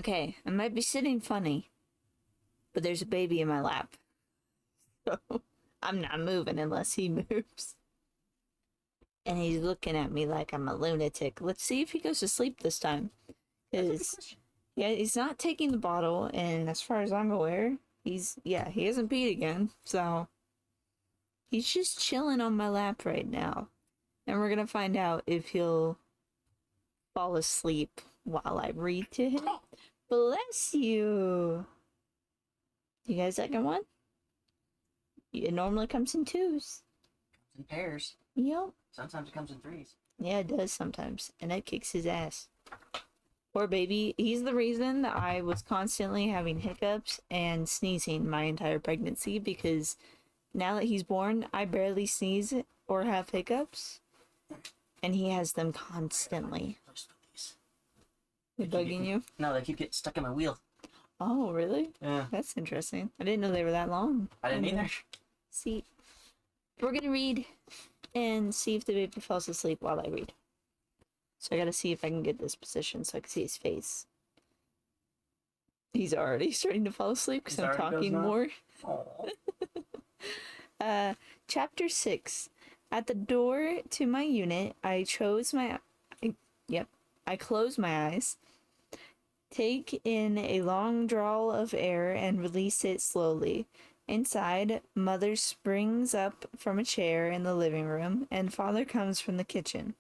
Okay, I might be sitting funny, but there's a baby in my lap. So I'm not moving unless he moves. And he's looking at me like I'm a lunatic. Let's see if he goes to sleep this time. Yeah, he's not taking the bottle, and as far as I'm aware, he hasn't peed again. So he's just chilling on my lap right now. And we're gonna find out if he'll fall asleep while I read to him. Bless you! You guys second one? It normally comes in twos. Comes in pairs. Yep. Sometimes it comes in threes. Yeah, it does sometimes. And that kicks his ass. Poor baby. He's the reason that I was constantly having hiccups and sneezing my entire pregnancy, because now that he's born, I barely sneeze or have hiccups. And he has them constantly. They're bugging you? No, they keep getting stuck in my wheel. Oh, really? Yeah. That's interesting. I didn't know they were that long. I didn't either. See, we're gonna read and see if the baby falls asleep while I read. So I gotta see if I can get this position so I can see his face. He's already starting to fall asleep because I'm talking more. Chapter 6. At the door to my unit, I close my eyes, take in a long drawl of air, and release it slowly. Inside, Mother springs up from a chair in the living room, and Father comes from the kitchen.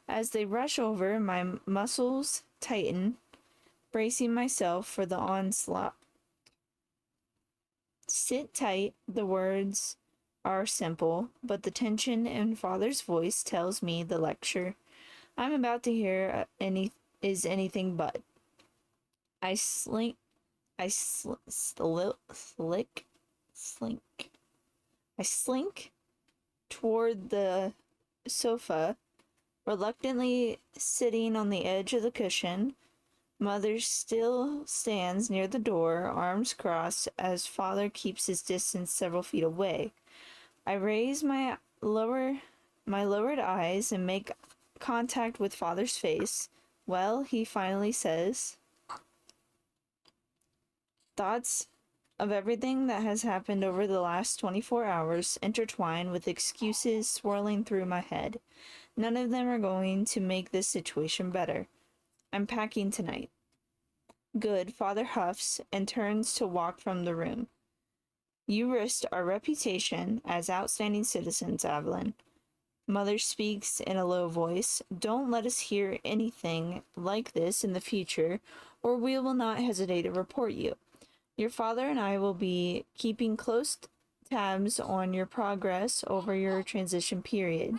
As they rush over, my muscles tighten, bracing myself for the onslaught. Sit tight, the words are simple, but the tension in Father's voice tells me the lecture I'm about to hear is anything but. I slink toward the sofa, reluctantly sitting on the edge of the cushion. Mother still stands near the door, arms crossed, as Father keeps his distance several feet away. I raise my lowered eyes and make contact with Father's face. Well, he finally says, thoughts of everything that has happened over the last 24 hours intertwine with excuses swirling through my head. None of them are going to make this situation better. I'm packing tonight. Good, Father huffs and turns to walk from the room. You risked our reputation as outstanding citizens, Evelyn. Mother speaks in a low voice. Don't let us hear anything like this in the future, or we will not hesitate to report you. Your father and I will be keeping close tabs on your progress over your transition period.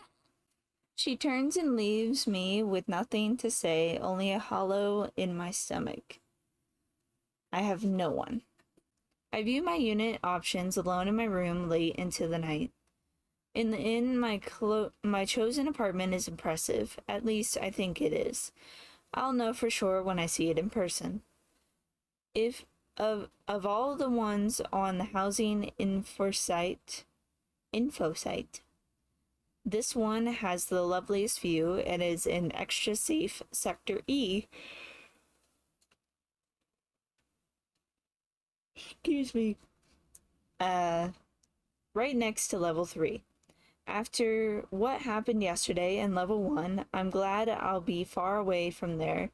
She turns and leaves me with nothing to say, only a hollow in my stomach. I have no one. I view my unit options alone in my room late into the night. In the inn, my chosen apartment is impressive. At least I think it is. I'll know for sure when I see it in person. If of all the ones on the housing info site, this one has the loveliest view and is in extra safe Sector E. Excuse me. Right next to level 3. After what happened yesterday in level 1, I'm glad I'll be far away from there.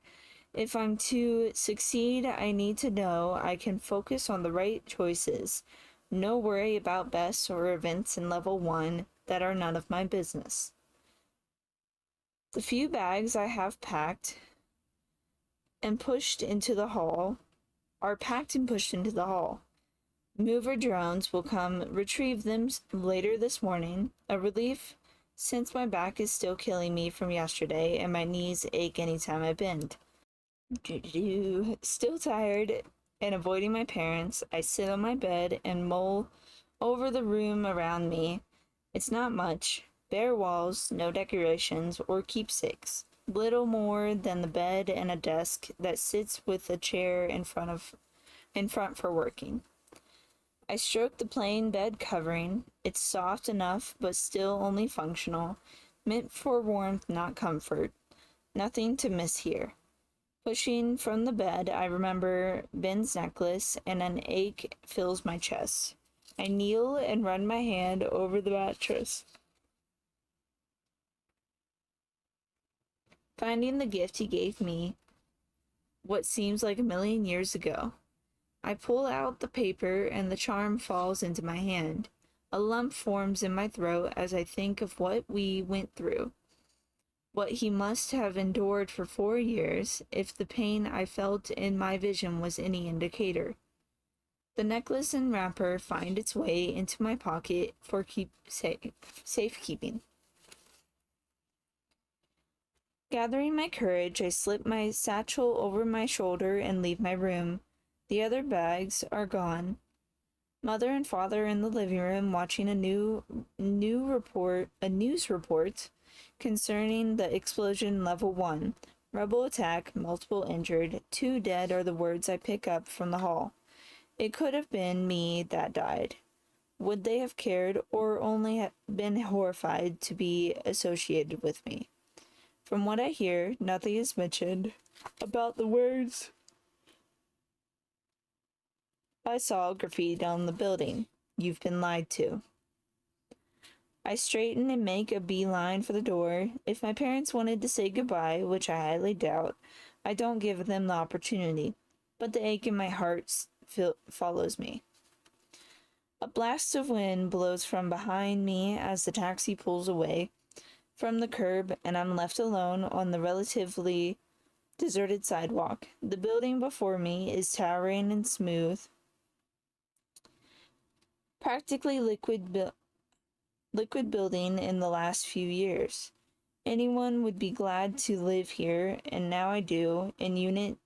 If I'm to succeed, I need to know I can focus on the right choices. No worry about bests or events in level 1 that are none of my business. The few bags I have packed and pushed into the hall are packed and pushed into the hall. Mover drones will come retrieve them later this morning, a relief since my back is still killing me from yesterday and my knees ache anytime I bend. Still tired and avoiding my parents, I sit on my bed and mull over the room around me. It's not much. Bare walls, no decorations or keepsakes. Little more than the bed and a desk that sits with a chair in front for working. I stroke the plain bed covering. It's soft enough, but still only functional. Meant for warmth, not comfort. Nothing to miss here. Pushing from the bed, I remember Ben's necklace, and an ache fills my chest. I kneel and run my hand over the mattress. Finding the gift he gave me, what seems like a million years ago. I pull out the paper and the charm falls into my hand. A lump forms in my throat as I think of what we went through. What he must have endured for 4 years, if the pain I felt in my vision was any indicator. The necklace and wrapper find its way into my pocket for safekeeping. Gathering my courage, I slip my satchel over my shoulder and leave my room. The other bags are gone. Mother and father in the living room watching a news report concerning the explosion level 1. Rebel attack, multiple injured, 2 dead are the words I pick up from the hall. It could have been me that died. Would they have cared or only been horrified to be associated with me? From what I hear, nothing is mentioned about the words I saw graffitied on the building. You've been lied to. I straighten and make a beeline for the door. If my parents wanted to say goodbye, which I highly doubt, I don't give them the opportunity. But the ache in my heart follows me. A blast of wind blows from behind me as the taxi pulls away from the curb, and I'm left alone on the relatively deserted sidewalk. The building before me is towering and smooth, practically liquid building in the last few years. Anyone would be glad to live here, and now I do, in Unit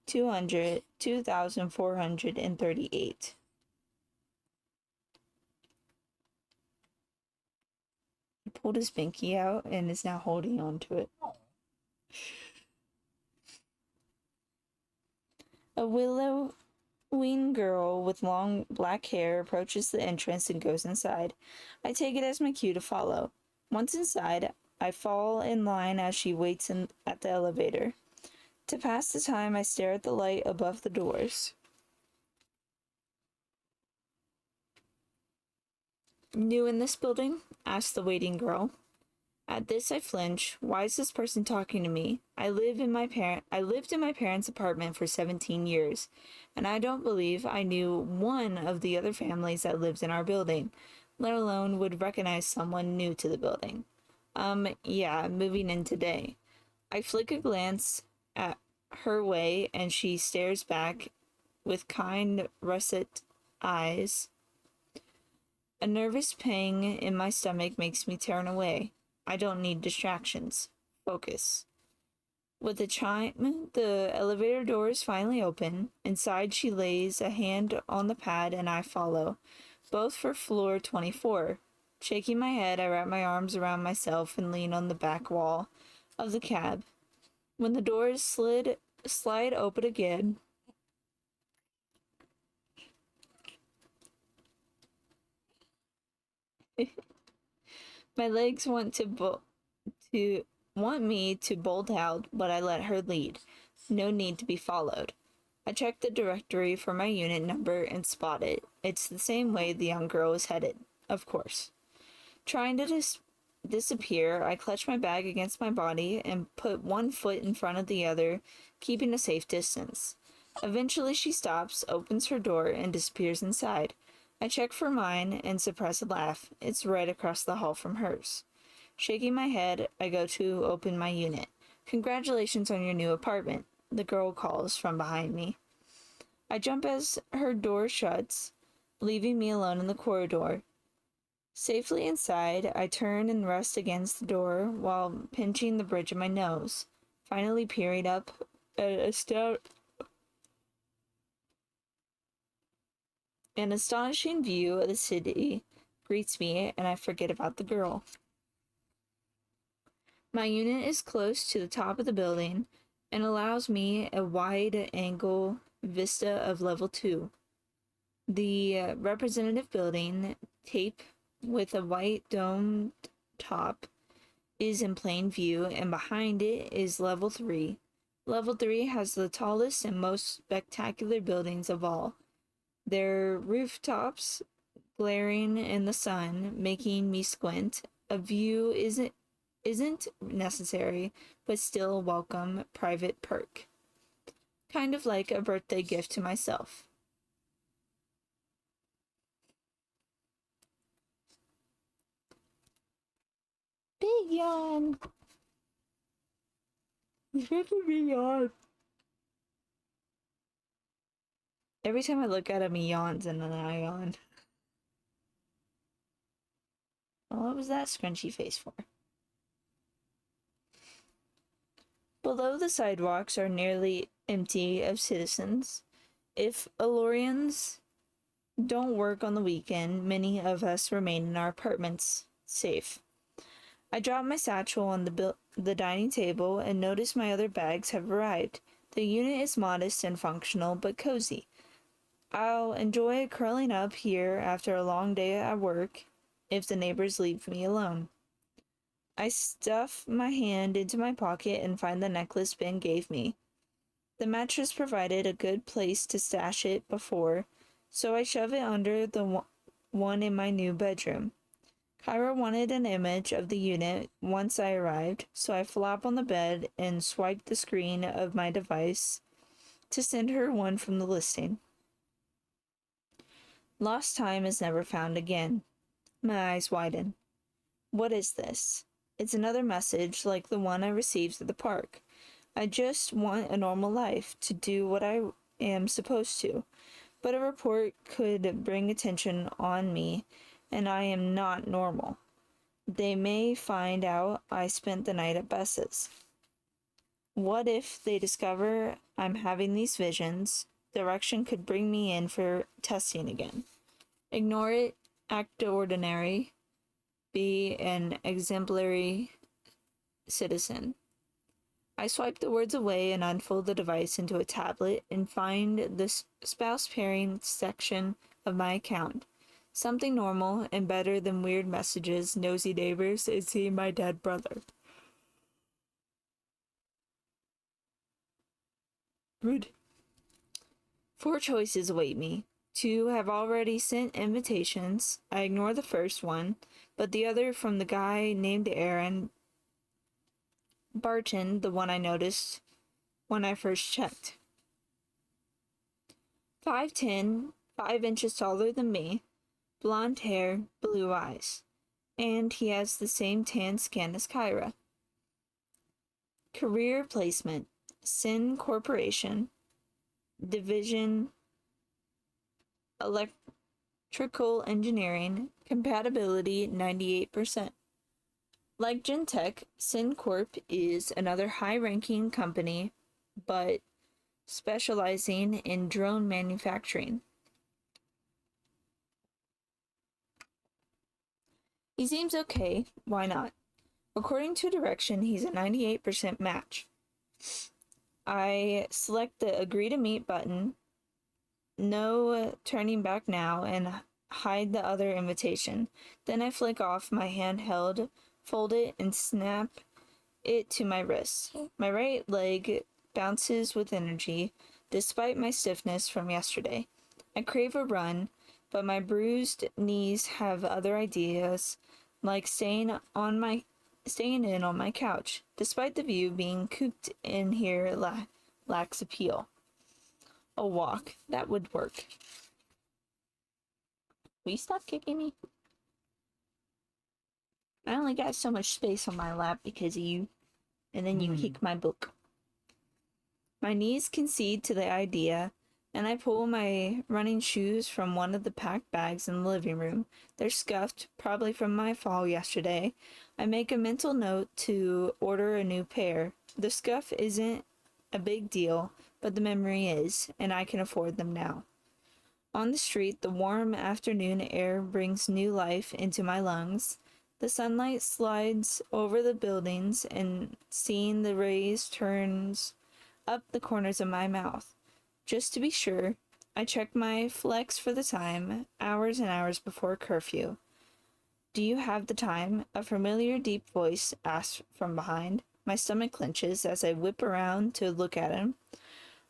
2438. He pulled his pinky out and is now holding on to it. A willowing girl with long black hair approaches the entrance and goes inside. I take it as my cue to follow. Once inside, I fall in line as she waits at the elevator. To pass the time, I stare at the light above the doors. New in this building? Asked the waiting girl. At this, I flinch. Why is this person talking to me? I lived in my parents' apartment for 17 years, and I don't believe I knew one of the other families that lived in our building, let alone would recognize someone new to the building. Yeah, moving in today. I flick a glance at her way, and she stares back with kind, russet eyes. A nervous pang in my stomach makes me turn away. I don't need distractions. Focus. With a chime, the elevator doors finally open. Inside, she lays a hand on the pad, and I follow, both for floor 24. Shaking my head, I wrap my arms around myself and lean on the back wall of the cab. When the doors slide open again, my legs want me to bolt out, but I let her lead. No need to be followed. I check the directory for my unit number and spot it. It's the same way the young girl is headed, of course. Trying to disappear, I clutch my bag against my body and put one foot in front of the other, keeping a safe distance. Eventually she stops, opens her door, and disappears inside. I check for mine and suppress a laugh. It's right across the hall from hers. Shaking my head, I go to open my unit. Congratulations on your new apartment, the girl calls from behind me. I jump as her door shuts, leaving me alone in the corridor. Safely inside, I turn and rest against the door while pinching the bridge of my nose, finally peering up at an astonishing view of the city greets me, and I forget about the girl. My unit is close to the top of the building and allows me a wide-angle vista of level 2. The representative building, tape with a white domed top, is in plain view, and behind it is level 3. Level 3 has the tallest and most spectacular buildings of all. Their rooftops glaring in the sun, making me squint. A view isn't necessary, but still a welcome private perk. Kind of like a birthday gift to myself. Big yawn. He's making me yawn. Every time I look at him, he yawns and then I yawn. Well, what was that scrunchy face for? Below the sidewalks are nearly empty of citizens. If Alorians don't work on the weekend, many of us remain in our apartments, safe. I drop my satchel on the dining table and notice my other bags have arrived. The unit is modest and functional, but cozy. I'll enjoy curling up here after a long day at work if the neighbors leave me alone. I stuff my hand into my pocket and find the necklace Ben gave me. The mattress provided a good place to stash it before, so I shove it under the one in my new bedroom. Kyra wanted an image of the unit once I arrived, so I flop on the bed and swipe the screen of my device to send her one from the listing. Lost time is never found again. My eyes widen. What is this? It's another message like the one I received at the park. I just want a normal life, to do what I am supposed to. But a report could bring attention on me, and I am not normal. They may find out I spent the night at Bess's. What if they discover I'm having these visions? Direction could bring me in for testing again. Ignore it, act ordinary, be an exemplary citizen. I swipe the words away and unfold the device into a tablet and find the spouse pairing section of my account. Something normal and better than weird messages, nosy neighbors, and seeing my dead brother. Rude. 4 choices await me. 2 have already sent invitations. I ignore the first one, but the other from the guy named Aaron Barton, the one I noticed when I first checked. 5'10", 5 inches taller than me, blonde hair, blue eyes, and he has the same tan skin as Kyra. Career placement, Sin Corporation, Division Electrical Engineering, compatibility 98%. Like Gentech, SynCorp is another high-ranking company, but specializing in drone manufacturing. He seems okay, why not? According to direction, he's a 98% match. I select the Agree to Meet button, no turning back now, and hide the other invitation. Then I flick off my handheld, fold it, and snap it to my wrist. My right leg bounces with energy, despite my stiffness from yesterday. I crave a run, but my bruised knees have other ideas, like staying in on my couch, despite the view being cooped in here lacks appeal. A walk, that would work. Will you stop kicking me? I only got so much space on my lap because of you, and then you kick my book. My knees concede to the idea, and I pull my running shoes from one of the packed bags in the living room. They're scuffed, probably from my fall yesterday. I make a mental note to order a new pair. The scuff isn't a big deal, but the memory is, and I can afford them now. On the street, the warm afternoon air brings new life into my lungs. The sunlight slides over the buildings, and seeing the rays turns up the corners of my mouth. Just to be sure, I check my flex for the time, hours and hours before curfew. Do you have the time? A familiar deep voice asks from behind. My stomach clenches as I whip around to look at him.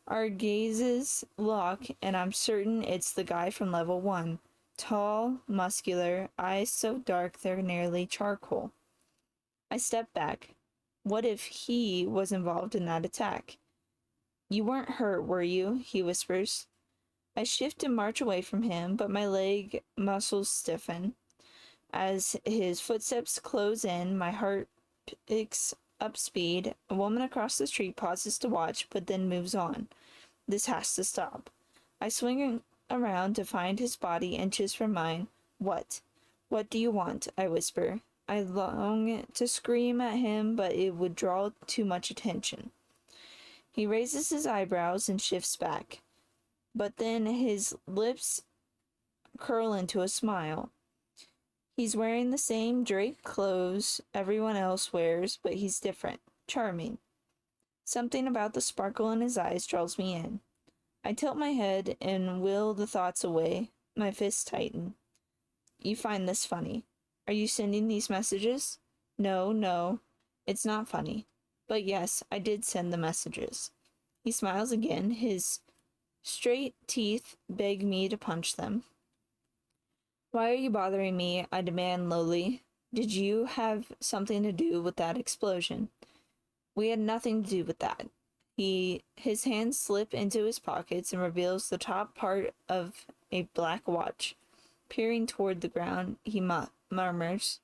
Our gazes lock, and I'm certain it's the guy from level 1. Tall, muscular, eyes so dark they're nearly charcoal. I step back. What if he was involved in that attack? You weren't hurt, were you? He whispers. I shift and march away from him, but my leg muscles stiffen. As his footsteps close in, my heart picks up speed. A woman across the street pauses to watch, but then moves on. This has to stop. I swing around to find his body inches from mine. What? What do you want? I whisper. I long to scream at him, but it would draw too much attention. He raises his eyebrows and shifts back, but then his lips curl into a smile. He's wearing the same draped clothes everyone else wears, but he's different. Charming. Something about the sparkle in his eyes draws me in. I tilt my head and will the thoughts away. My fists tighten. You find this funny. Are you sending these messages? No. It's not funny. But yes, I did send the messages. He smiles again. His straight teeth beg me to punch them. Why are you bothering me? I demand lowly. Did you have something to do with that explosion? We had nothing to do with that. His hands slip into his pockets and reveals the top part of a black watch. Peering toward the ground, he murmurs,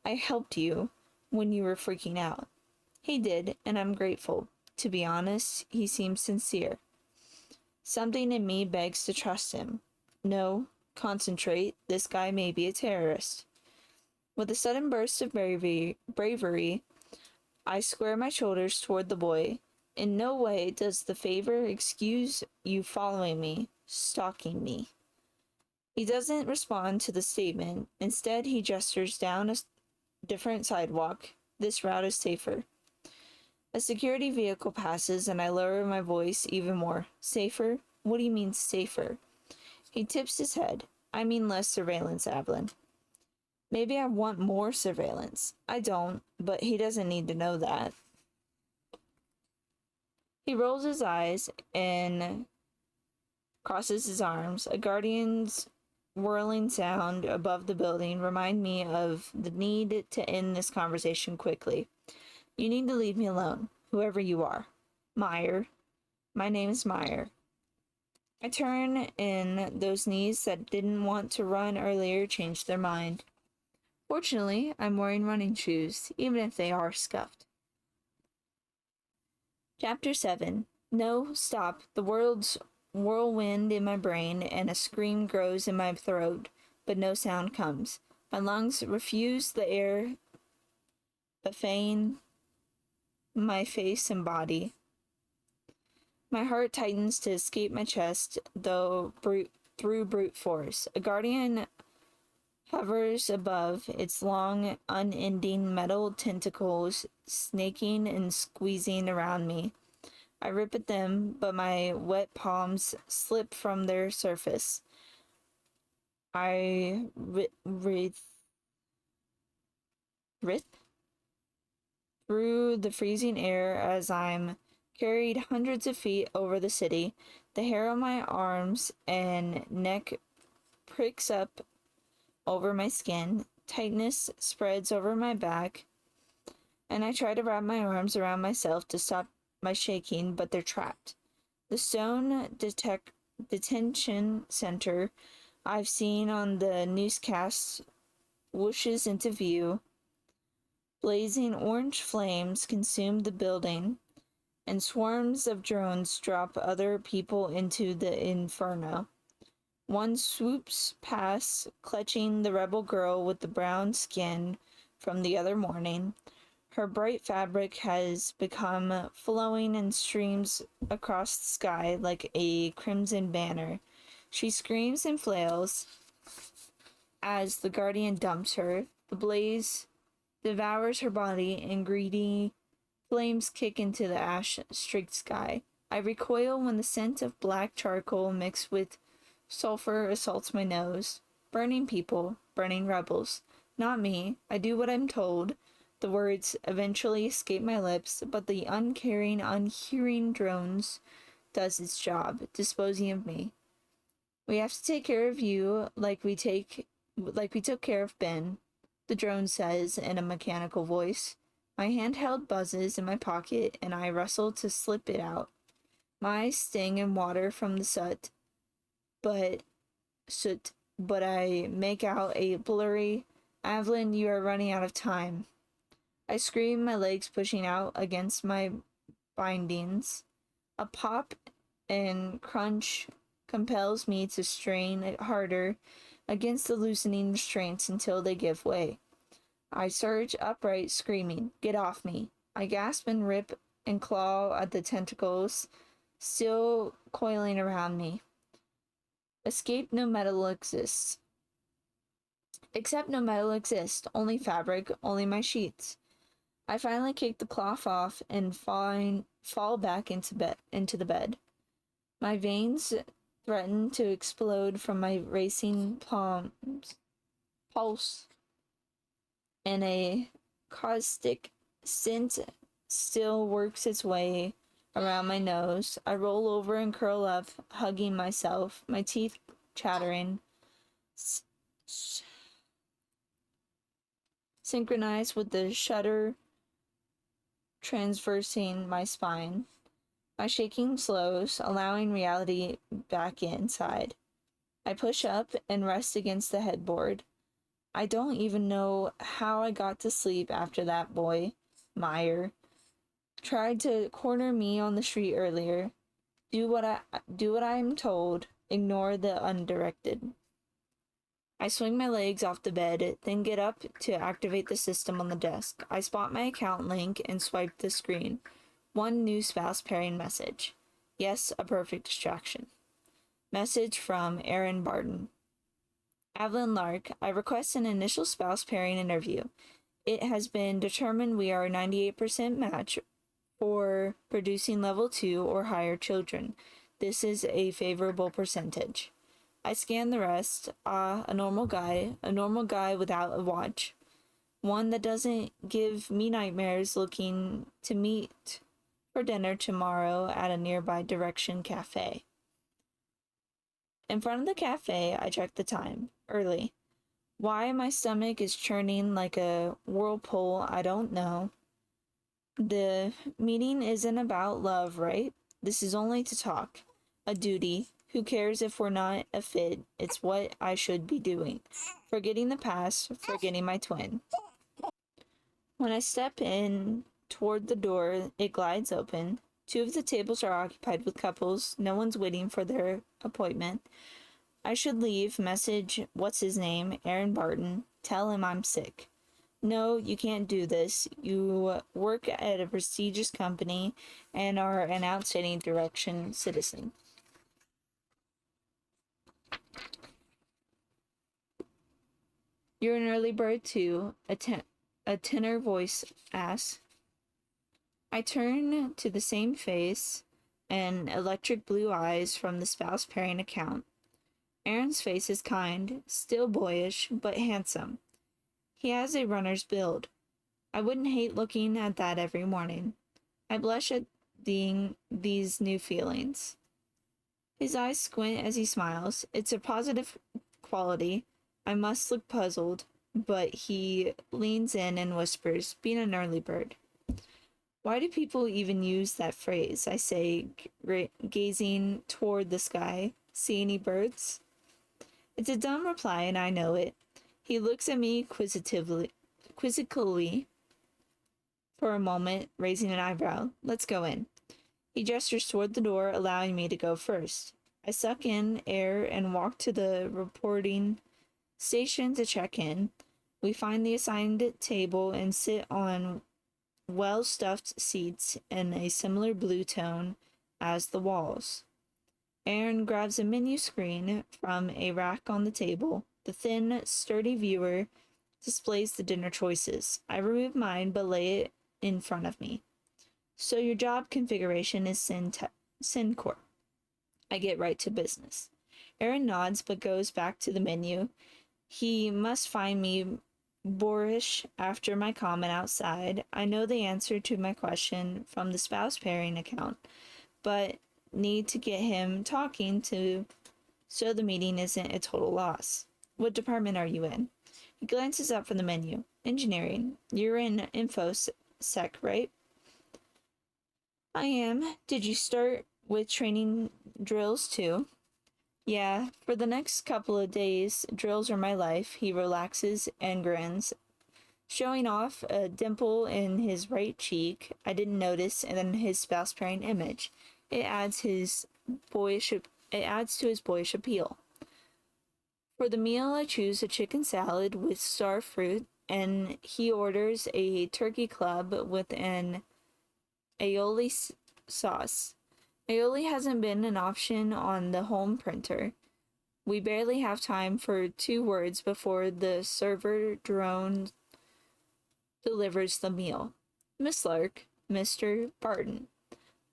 I helped you when you were freaking out. He did, and I'm grateful. To be honest, he seems sincere. Something in me begs to trust him. No, concentrate. This guy may be a terrorist. With a sudden burst of bravery, I square my shoulders toward the boy. In no way does the favor excuse you following me, stalking me. He doesn't respond to the statement. Instead, he gestures down a different sidewalk. This route is safer. A security vehicle passes, and I lower my voice even more. Safer? What do you mean, safer? He tips his head. I mean less surveillance, Evelyn. Maybe I want more surveillance. I don't, but he doesn't need to know that. He rolls his eyes and crosses his arms. A guardian's whirling sound above the building remind me of the need to end this conversation quickly. You need to leave me alone, whoever you are. Meyer. My name is Meyer. I turn, and those knees that didn't want to run earlier change their mind. Fortunately, I'm wearing running shoes, even if they are scuffed. Chapter 7. No, stop. The world's whirlwind in my brain, and a scream grows in my throat, but no sound comes. My lungs refuse the air, buffeting my face and body. My heart tightens to escape my chest, though through brute force. A guardian hovers above, its long, unending metal tentacles snaking and squeezing around me. I rip at them, but my wet palms slip from their surface. I writhe through the freezing air as I'm carried hundreds of feet over the city. The hair on my arms and neck pricks up over my skin. Tightness spreads over my back, and I try to wrap my arms around myself to stop my shaking, but they're trapped. The stone detention center I've seen on the newscasts whooshes into view. Blazing orange flames consume the building, and swarms of drones drop other people into the inferno. One swoops past, clutching the rebel girl with the brown skin from the other morning. Her bright fabric has become flowing and streams across the sky like a crimson banner. She screams and flails as the guardian dumps her. The blaze devours her body, and greedy flames kick into the ash-streaked sky. I recoil when the scent of black charcoal mixed with sulfur assaults my nose. Burning people, burning rebels. Not me. I do what I'm told. The words eventually escape my lips, but the uncaring, unhearing drones does its job, disposing of me. We have to take care of you like we took care of Ben, the drone says in a mechanical voice. My handheld buzzes in my pocket and I rustle to slip it out. My eyes sting in water from the but soot, but I make out a blurry, Evelyn, you are running out of time. I scream, my legs pushing out against my bindings. A pop and crunch compels me to strain it harder against the loosening restraints until they give way. I surge upright, screaming, "Get off me!" I gasp and rip and claw at the tentacles still coiling around me. Escape no metal exists. Except no metal exists, only fabric, only my sheets. I finally kick the cloth off and fall back into the bed. My veins threaten to explode from my racing pulse, and a caustic scent still works its way around my nose. I roll over and curl up, hugging myself, my teeth chattering, synchronized with the shudder transversing my spine. My shaking slows, allowing reality back inside. I push up and rest against the headboard. I don't even know how I got to sleep after that boy, Meyer, tried to corner me on the street earlier. Do what I'm told. Ignore the undirected. I swing my legs off the bed, then get up to activate the system on the desk. I spot my account link and swipe the screen. One new spouse pairing message. Yes, a perfect distraction. Message from Aaron Barton. Evelyn Lark, I request an initial spouse pairing interview. It has been determined we are a 98% match for producing level 2 or higher children. This is a favorable percentage. I scan the rest. A normal guy without a watch. One that doesn't give me nightmares looking to meet for dinner tomorrow at a nearby Direction cafe. In front of the cafe, I check the time. Early. Why my stomach is churning like a whirlpool, I don't know. The meeting isn't about love, right? This is only to talk. A duty. Who cares if we're not a fit? It's what I should be doing. Forgetting the past, forgetting my twin. When I step in toward the door, it glides open. Two of the tables are occupied with couples. No one's waiting for their appointment. I should leave. Message, what's his name? Aaron Barton. Tell him I'm sick. No, you can't do this. You work at a prestigious company and are an outstanding Direction citizen. You're an early bird too, a tenor voice asks. I turn to the same face and electric blue eyes from the spouse pairing account. Aaron's face is kind, still boyish, but handsome. He has a runner's build. I wouldn't hate looking at that every morning. I blush at these new feelings. His eyes squint as he smiles. It's a positive quality. I must look puzzled, but he leans in and whispers, being an early bird. Why do people even use that phrase? I say, gazing toward the sky. See any birds? It's a dumb reply, and I know it. He looks at me quizzically for a moment, raising an eyebrow. Let's go in. He gestures toward the door, allowing me to go first. I suck in air and walk to the reporting station to check in. We find the assigned table and sit on well-stuffed seats in a similar blue tone as the walls. Aaron grabs a menu screen from a rack on the table. The thin, sturdy viewer displays the dinner choices. I remove mine but lay it in front of me. So your job configuration is SynCorp. I get right to business. Aaron nods but goes back to the menu. He must find me boorish after my comment outside. I know the answer to my question from the spouse pairing account, but need to get him talking to so the meeting isn't a total loss. What department are you in? He glances up from the menu. Engineering. You're in InfoSec, right? I am. Did you start with training drills too? Yeah, for the next couple of days, drills are my life. He relaxes and grins, showing off a dimple in his right cheek I didn't notice, and then his spouse pairing image. It adds his boyish it adds to his boyish appeal. For the meal, I choose a chicken salad with star fruit, and he orders a turkey club with an aioli sauce. Aioli hasn't been an option on the home printer. We barely have time for 2 words before the server drone delivers the meal. Miss Lark, Mr. Barton.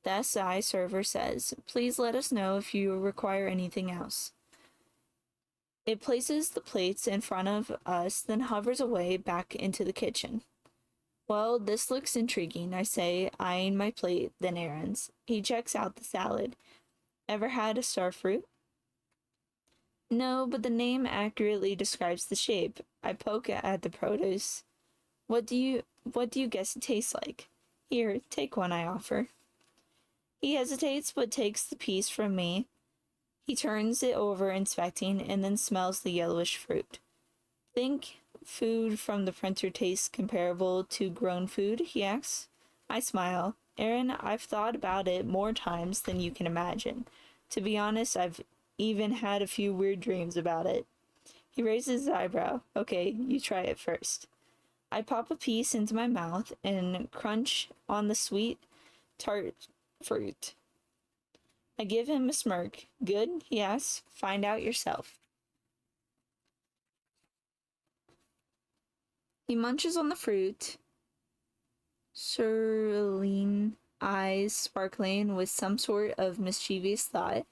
The SI server says, please let us know if you require anything else. It places the plates in front of us, then hovers away back into the kitchen. Well, this looks intriguing, I say, eyeing my plate, then Aaron's. He checks out the salad. Ever had a starfruit? No, but the name accurately describes the shape. I poke at the produce. What do you guess it tastes like? Here, take one, I offer. He hesitates but takes the piece from me. He turns it over, inspecting, and then smells the yellowish fruit. Think food from the printer tastes comparable to grown food? He asks. I smile. Aaron, I've thought about it more times than you can imagine. To be honest, I've even had a few weird dreams about it. He raises his eyebrow. Okay, you try it first. I pop a piece into my mouth and crunch on the sweet, tart fruit. I give him a smirk. Good? He asks. Find out yourself. He munches on the fruit, cerulean eyes sparkling with some sort of mischievous thought.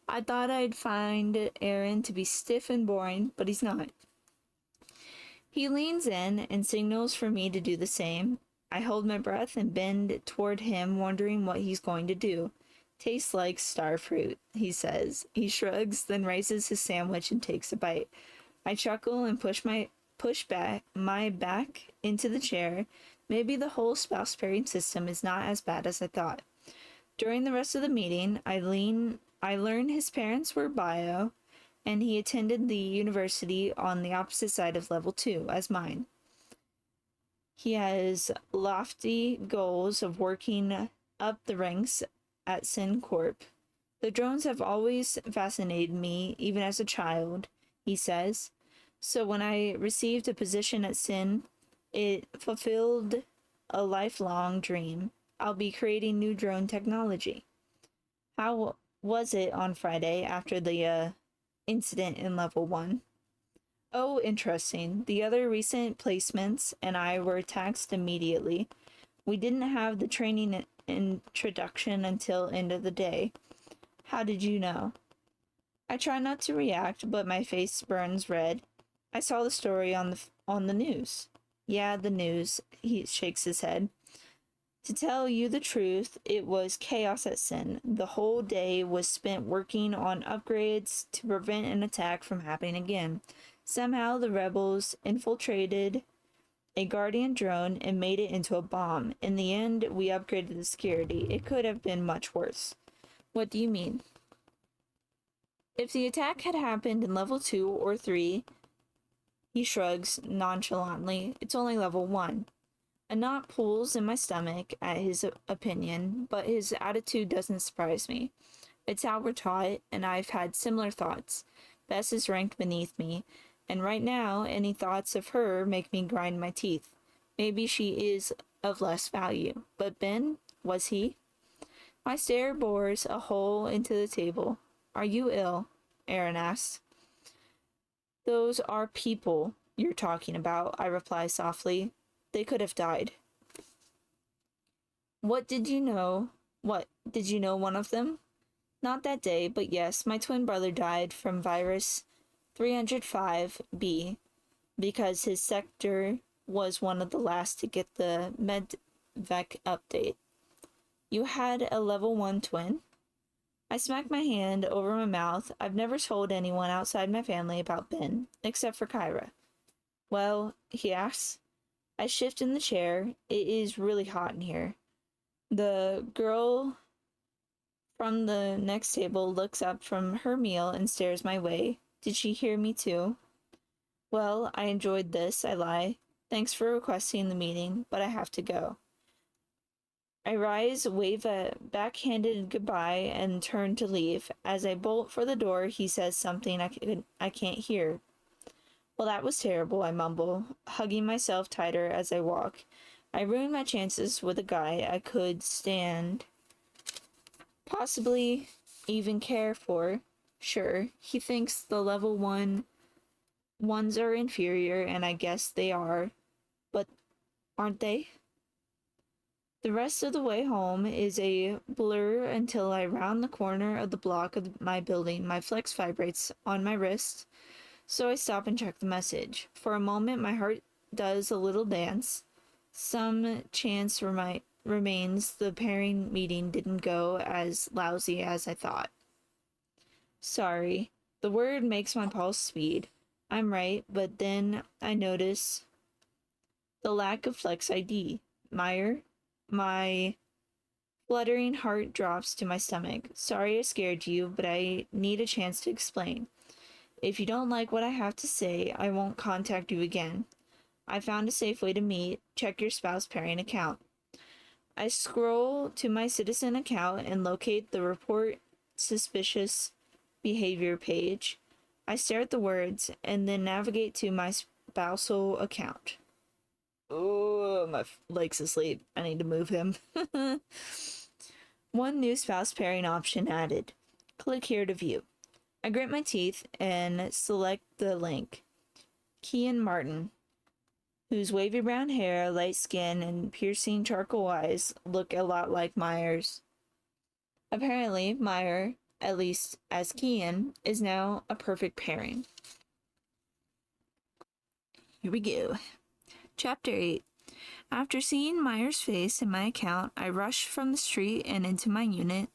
I thought I'd find Aaron to be stiff and boring, but he's not. He leans in and signals for me to do the same. I hold my breath and bend toward him, wondering what he's going to do. Tastes like starfruit, he says. He shrugs, then raises his sandwich and takes a bite. I chuckle and push my back into the chair. Maybe the whole spouse pairing system is not as bad as I thought. During the rest of the meeting, I learn his parents were bio, and he attended the university on the opposite side of level 2 as mine. He has lofty goals of working up the ranks at SynCorp. The drones have always fascinated me, even as a child, he says. So when I received a position at Syn, it fulfilled a lifelong dream. I'll be creating new drone technology. How was it on Friday after the incident in level 1? Oh, interesting. The other recent placements and I were taxed immediately. We didn't have the training introduction until end of the day. How did you know? I try not to react, but my face burns red. I saw the story on the news. Yeah, the news. He shakes his head. To tell you the truth, it was chaos at Sin. The whole day was spent working on upgrades to prevent an attack from happening again. Somehow the rebels infiltrated a Guardian drone and made it into a bomb. In the end, we upgraded the security. It could have been much worse. What do you mean? If the attack had happened in level 2 or 3, he shrugs nonchalantly, it's only level 1. A knot pulls in my stomach at his opinion, but his attitude doesn't surprise me. It's how we're taught, and I've had similar thoughts. Bess is ranked beneath me, and right now, any thoughts of her make me grind my teeth. Maybe she is of less value. But Ben, was he? My stare bores a hole into the table. Are you ill? Aaron asks. Those are people you're talking about, I reply softly. They could have died. What, did you know one of them? Not that day, but yes, my twin brother died from virus 305B. because his sector was one of the last to get the medvac update. You had a level 1 twin? I smacked my hand over my mouth. I've never told anyone outside my family about Ben, except for Kyra. Well, he asks. I shift in the chair. It is really hot in here. The girl from the next table looks up from her meal and stares my way. Did she hear me too? Well, I enjoyed this, I lie. Thanks for requesting the meeting, but I have to go. I rise, wave a backhanded goodbye, and turn to leave. As I bolt for the door, he says something I can't hear. Well, that was terrible, I mumble, hugging myself tighter as I walk. I ruined my chances with a guy I could stand, possibly even care for. Sure, he thinks the level 1 ones are inferior, and I guess they are, but aren't they? The rest of the way home is a blur until I round the corner of the block of my building. My flex vibrates on my wrist, so I stop and check the message. For a moment, my heart does a little dance. Some chance remains the pairing meeting didn't go as lousy as I thought. Sorry. The word makes my pulse speed. I'm right, but then I notice the lack of Flex ID. Meyer, my fluttering heart drops to my stomach. Sorry I scared you, but I need a chance to explain. If you don't like what I have to say, I won't contact you again. I found a safe way to meet. Check your spouse pairing account. I scroll to my citizen account and locate the report suspicious behavior page. I stare at the words and then navigate to my spousal account. Oh, my leg's asleep. I need to move him. One new spouse pairing option added. Click here to view. I grit my teeth and select the link. Kean Martin, whose wavy brown hair, light skin, and piercing charcoal eyes look a lot like Meyer's. Apparently, Meyer, at least as Kean, is now a perfect pairing. Here we go. Chapter 8. After seeing Meyer's face in my account, I rushed from the street and into my unit.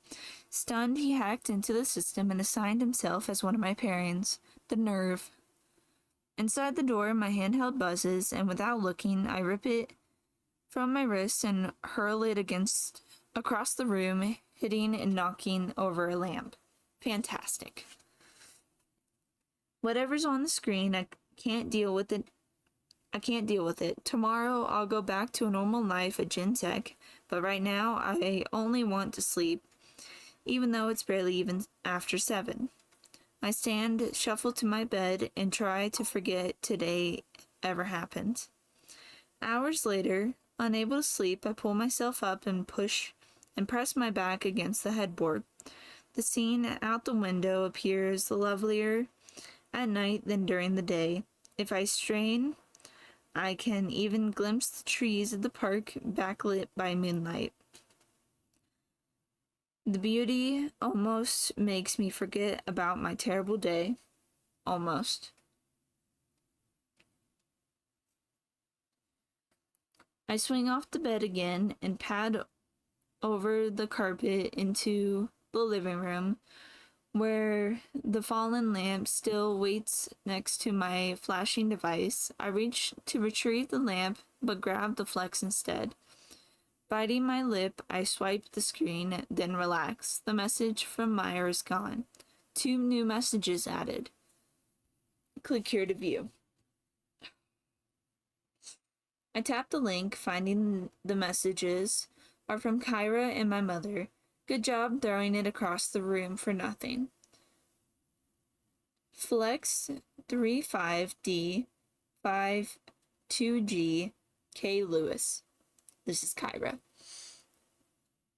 Stunned, he hacked into the system and assigned himself as one of my pairings. The nerve. Inside the door, my handheld buzzes, and without looking, I rip it from my wrist and hurl it across the room, hitting and knocking over a lamp. Fantastic. Whatever's on the screen, I can't deal with it. Tomorrow, I'll go back to a normal life at Gentech, but right now, I only want to sleep, even though it's barely even after 7. I stand, shuffle to my bed, and try to forget today ever happened. Hours later, unable to sleep, I pull myself up and press my back against the headboard. The scene out the window appears lovelier at night than during the day. If I strain, I can even glimpse the trees of the park backlit by moonlight. The beauty almost makes me forget about my terrible day. Almost. I swing off the bed again and pad over the carpet into the living room, where the fallen lamp still waits next to my flashing device. I reach to retrieve the lamp, but grab the flex instead. Biting my lip, I swipe the screen, then relax. The message from Meyer is gone. 2 new messages added. Click here to view. I tap the link, finding the messages are from Kyra and my mother. Good job throwing it across the room for nothing. Flex 35D 52G K Lewis. This is Kyra.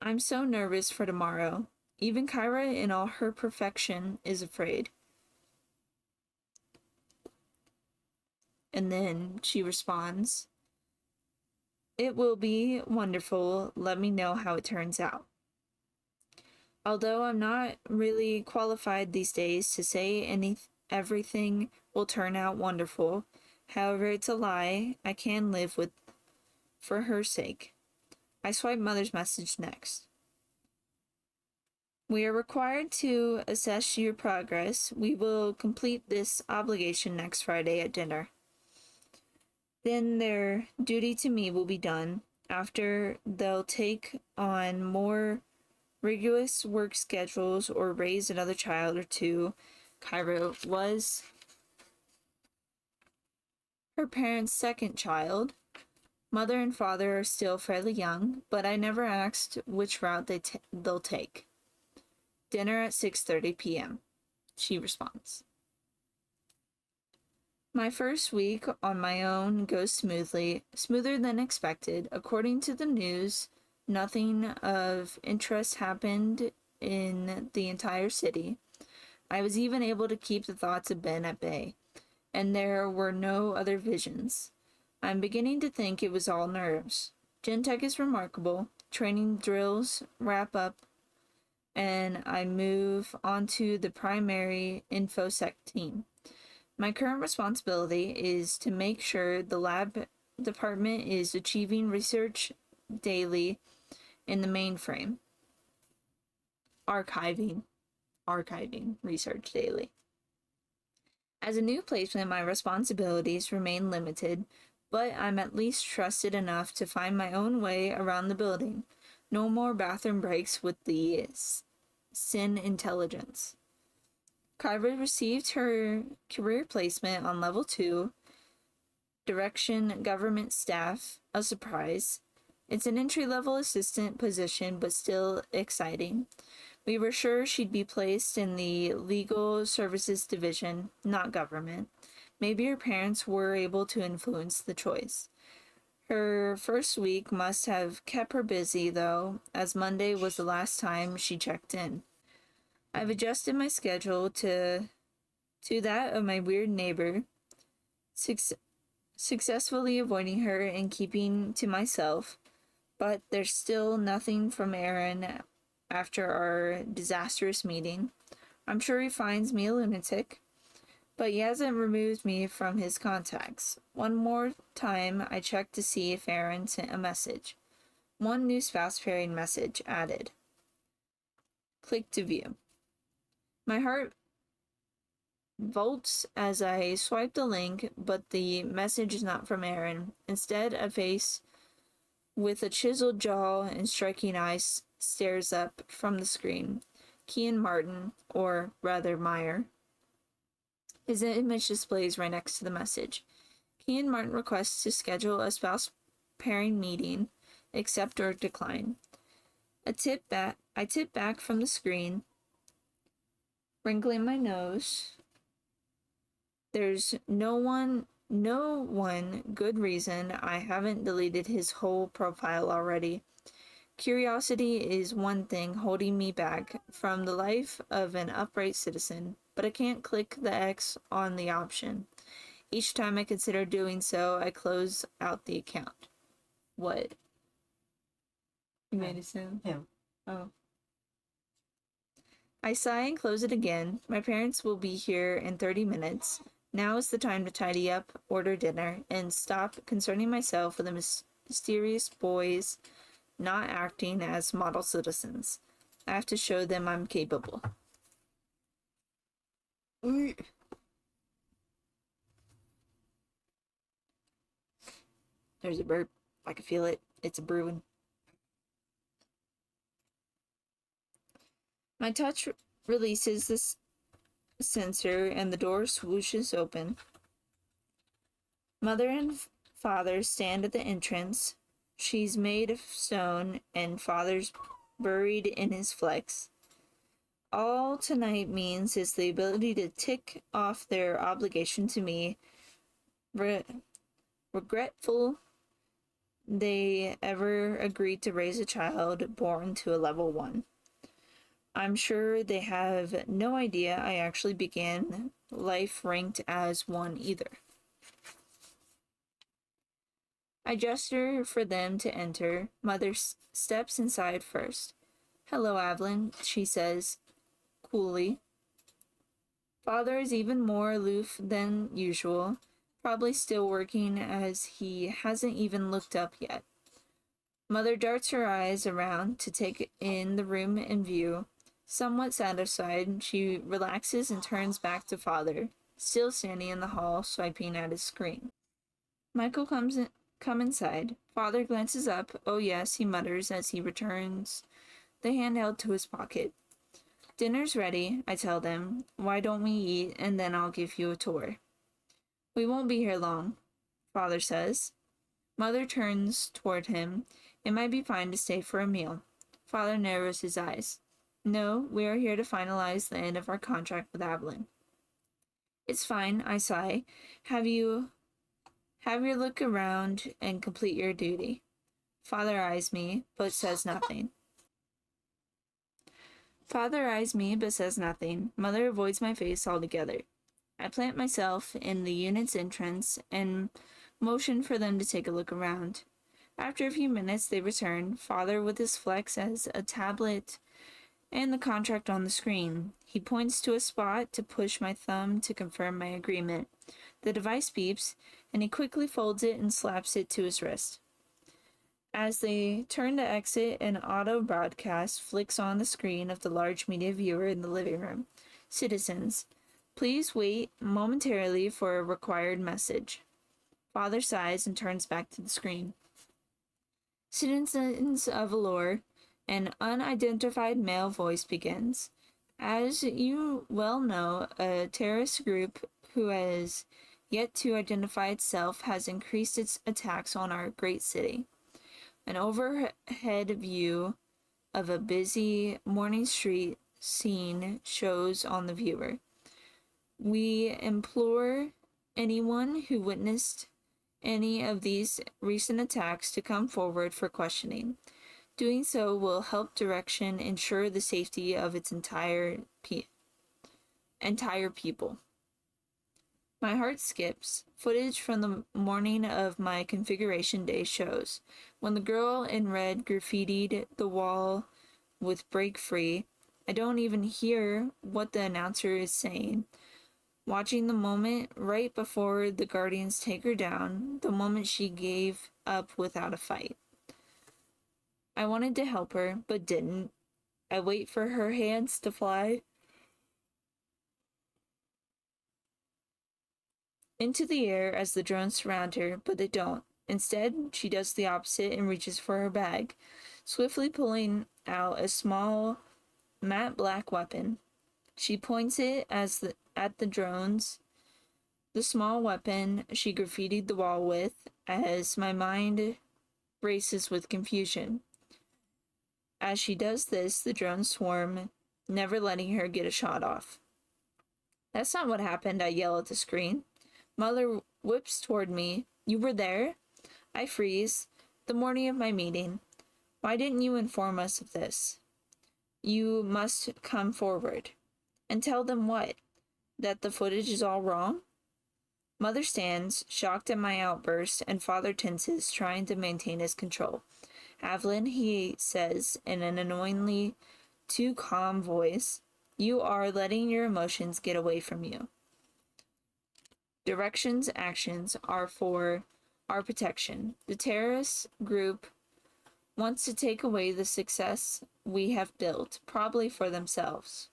I'm so nervous for tomorrow. Even Kyra, in all her perfection, is afraid. And then she responds, "It will be wonderful. Let me know how it turns out." Although I'm not really qualified these days to say everything will turn out wonderful, However, it's a lie I can live with for her sake. I swipe mother's message next. We are required to assess your progress. We will complete this obligation next Friday at dinner. Then their duty to me will be done. After, they'll take on more rigorous work schedules or raise another child or two. Cairo was her parents' second child. Mother and father are still fairly young, but I never asked which route they'll take. Dinner at 6:30 p.m., she responds. My first week on my own goes smoothly, smoother than expected. According to the news, nothing of interest happened in the entire city. I was even able to keep the thoughts of Ben at bay, and there were no other visions. I'm beginning to think it was all nerves. Gentech is remarkable. Training drills wrap up, and I move onto the primary InfoSec team. My current responsibility is to make sure the lab department is achieving research daily in the mainframe. Archiving research daily. As a new placement, my responsibilities remain limited, but I'm at least trusted enough to find my own way around the building. No more bathroom breaks with the Sin Intelligence. Carver received her career placement on level 2, Direction Government Staff, a surprise. It's an entry-level assistant position, but still exciting. We were sure she'd be placed in the Legal Services Division, not government. Maybe her parents were able to influence the choice. Her first week must have kept her busy, though, as Monday was the last time she checked in. I've adjusted my schedule to that of my weird neighbor, successfully avoiding her and keeping to myself, but there's still nothing from Aaron after our disastrous meeting. I'm sure he finds me a lunatic, but he hasn't removed me from his contacts. One more time, I checked to see if Aaron sent a message. One new fast pairing message added. Click to view. My heart vaults as I swipe the link, but the message is not from Aaron. Instead, a face with a chiseled jaw and striking eyes stares up from the screen. Kean Martin, or rather Meyer. His image displays right next to the message. Kean Martin requests to schedule a spouse pairing meeting. Accept or decline. I tip back from the screen, wrinkling my nose. There's no one good reason I haven't deleted his whole profile already. Curiosity is one thing holding me back from the life of an upright citizen, but I can't click the X on the option. Each time I consider doing so, I close out the account. What? You made it sound? Him. Oh. I sigh and close it again. My parents will be here in 30 minutes. Now is the time to tidy up, order dinner, and stop concerning myself with the mysterious boys not acting as model citizens. I have to show them I'm capable. There's a burp. I can feel it. It's a brewing. My touch releases this sensor and the door swooshes open. Mother and father stand at the entrance. She's made of stone and father's buried in his flex. All tonight means is the ability to tick off their obligation to me. Regretful they ever agreed to raise a child born to a level 1. I'm sure they have no idea I actually began life ranked as 1 either. I gesture for them to enter. Mother steps inside first. Hello, Evelyn, she says, coolly. Father is even more aloof than usual. probably still working as he hasn't even looked up yet. Mother darts her eyes around to take in the room in view. Somewhat satisfied, she relaxes and turns back to Father, still standing in the hall, swiping at his screen. Michael come inside. Father glances up. Oh yes, he mutters as he returns the handheld to his pocket. Dinner's ready, I tell them. Why don't we eat, and then I'll give you a tour. We won't be here long, Father says. Mother turns toward him. It might be fine to stay for a meal. Father narrows his eyes. No, we are here to finalize the end of our contract with Avalon. It's fine, I sigh. Have your look around and complete your duty. Father eyes me, but says nothing. Mother avoids my face altogether. I plant myself in the unit's entrance and motion for them to take a look around. After a few minutes, they return, Father with his flex as a tablet and the contract on the screen. He points to a spot to push my thumb to confirm my agreement. The device beeps, and he quickly folds it and slaps it to his wrist. As they turn to exit, an auto broadcast flicks on the screen of the large media viewer in the living room. Citizens, please wait momentarily for a required message. Father sighs and turns back to the screen. Citizens of Allure, an unidentified male voice begins. As you well know, a terrorist group who has yet to identify itself has increased its attacks on our great city. An overhead view of a busy morning street scene shows on the viewer. We implore anyone who witnessed any of these recent attacks to come forward for questioning. Doing so will help Direction ensure the safety of its entire people. My heart skips. Footage from the morning of my configuration day shows when the girl in red graffitied the wall with "break free." I don't even hear what the announcer is saying. Watching the moment right before the Guardians take her down, the moment she gave up without a fight. I wanted to help her, but didn't. I wait for her hands to fly into the air as the drones surround her, but they don't. Instead, she does the opposite and reaches for her bag, swiftly pulling out a small, matte black weapon. She points it at the drones, the small weapon she graffitied the wall with, as my mind races with confusion. As she does this, the drones swarm, never letting her get a shot off. That's not what happened, I yell at the screen. Mother whips toward me. You were there? I freeze. The morning of my meeting. Why didn't you inform us of this? You must come forward. And tell them what? That the footage is all wrong? Mother stands, shocked at my outburst, and Father tenses, trying to maintain his control. Avalon, he says in an annoyingly too calm voice, you are letting your emotions get away from you. Direction's actions are for our protection. The terrorist group wants to take away the success we have built, probably for themselves.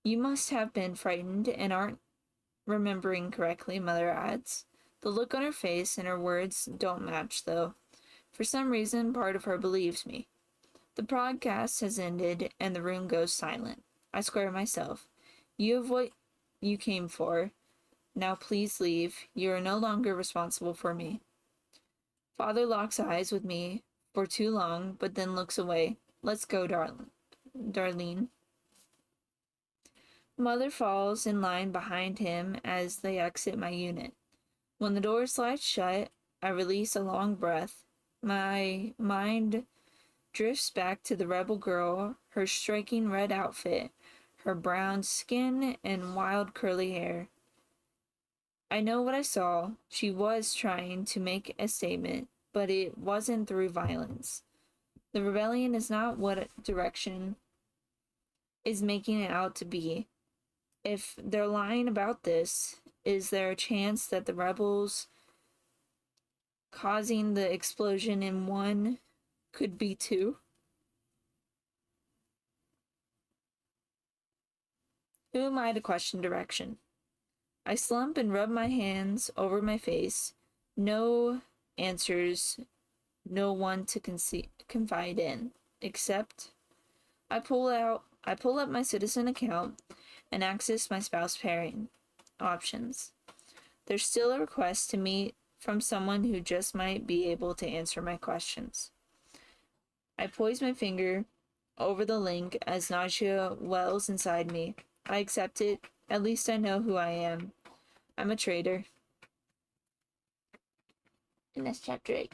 You must have been frightened and aren't remembering correctly, Mother adds. The look on her face and her words don't match, though. For some reason, part of her believes me. The broadcast has ended and the room goes silent. I square myself. You have what you came for. Now please leave. You are no longer responsible for me. Father locks eyes with me for too long, but then looks away. Let's go, Darlene. Mother falls in line behind him as they exit my unit. When the door slides shut, I release a long breath. My mind drifts back to the rebel girl, her striking red outfit, her brown skin and wild curly hair. I know what I saw. She was trying to make a statement, but it wasn't through violence. The rebellion is not what Direction is making it out to be. If they're lying about this, is there a chance that the rebels causing the explosion in one could be two? Who am I to question direction? I slump and rub my hands over my face. No answers, no one to confide in, except I pull up my citizen account and access my spouse pairing options. There's still a request to meet from someone who just might be able to answer my questions. I poise my finger over the link as nausea wells inside me. I accept it. At least I know who I am. I'm a traitor. And that's chapter 8.